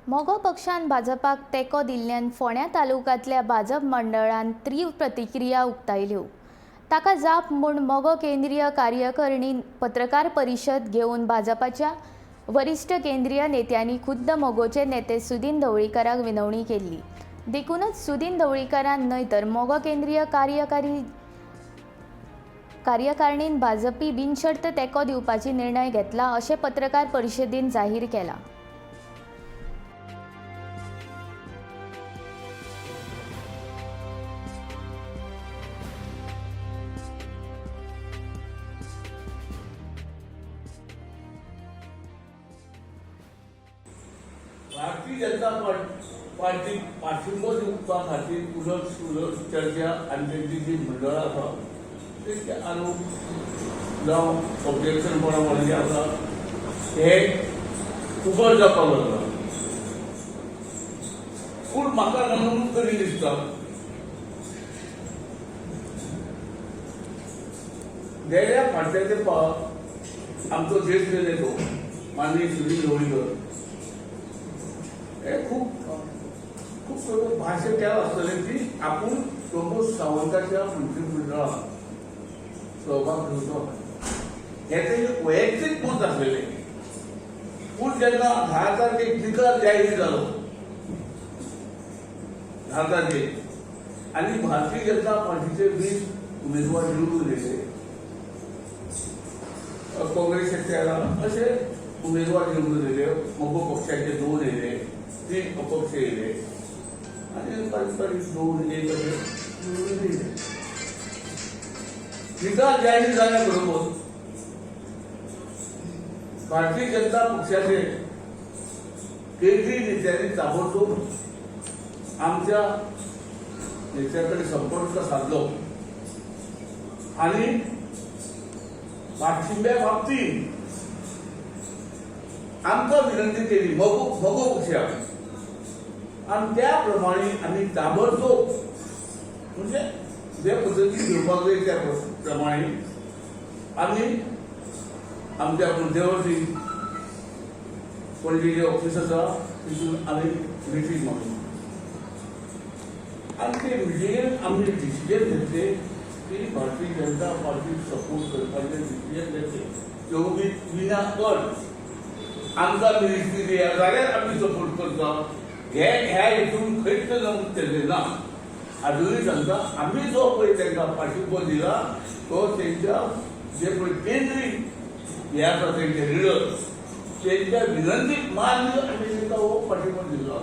मोगो पक्षान भाजपाक तेको दिल्ल्यान फोंड्या तालुक्यांतल्या भाजप मंडळान तीव्र प्रतिक्रिया उक्तायल्यो। ताका जाप म्हूण मोगो केंद्रीय कार्यकारिणीन पत्रकार परिशद घेवन भाजपाच्या वरिष्ठ केंद्रीय नेत्यांनी खुद्द मोगोचे नेते सुदीन ढवळीकाराक विनवणी केल्ली। देखूनच सुदीन ढवळीकारान न्हय तर मोगो केंद्रीय कार्यकारिणीन भाजपी बिनशर्त तेको दिवपाची निर्णय घेतला अशें पत्रकार परिशदेन जाहीर केला। भारतीय जनता पार्टी पाठिंबो दिवपा खातीर उलट चर्चा आनी तेंची जी मंडळां आसा तेंचे आरोप जावं ऑब्जेक्शन कोणा म्हणजे आसा हे उबर जावपाक लागला। पूण म्हाका नमूद तरी दिसता गेल्या फाटल्या तेंपाक आमचो ज्येश्ठ नेतो माननीय सुदीन ढवळीकर खूप भाष्य केला आसतलें की आपूण प्रमोद सावंताच्या मंत्रिमंडळात सहभाग घेवचो हे तेजें वैयक्तीक मत आसलेलें। पूण जेन्ना 10 तारखेक निकाल जाहीर जालो 10 तारखेक आनी भारतीय जनता पार्टीचे 20 उमेदवार निवडून येयले, काँग्रेसीचे अशे उमेदवार निवडून येयले, मोगो पक्षाचे 2 येयले, 3 अपक्ष येयले आनी बारीक 2 1 अशे निवडून येयले। निकाल जाहीर जाल्या बरोबर भारतीय जनता पक्षाचे केंद्रीय नेत्यांनी ताबडतोब आमच्या नेत्याकडे संपर्क साधलो आनी पाठिंब्या बाबतीत आमकां विनंती केली मोगो पक्षाक आनी त्या प्रमाणे आमी ताबडतोब म्हणजे जे पद्दतीन घेवपाक जाय त्या प्रमाणे आमी आमच्या मध्यवर्ती पणजे जे ऑफिस आसा तितून आमी मिटींग मागली आनी ते मिटिंगेन आमी डिसिजन घेतले की भारतीय जनता पार्टीक सपोर्ट करपाचें डिसिजन घेतले। जो विना अट आमकां मिनिस्ट्री दिया जाल्यार आमी सपोर्ट करता ह्या हितून खंयच नमूद केल्लें ना। आजुनूय सांगता आमी जो पळय तांकां पाठिंबो दिला तो तेंच्या जे पळय केंद्रीय हे आसा तेंचे लिडर तेंच्या विनंतीक मान्य आमी तांकां हो पाठिंबो दिलो।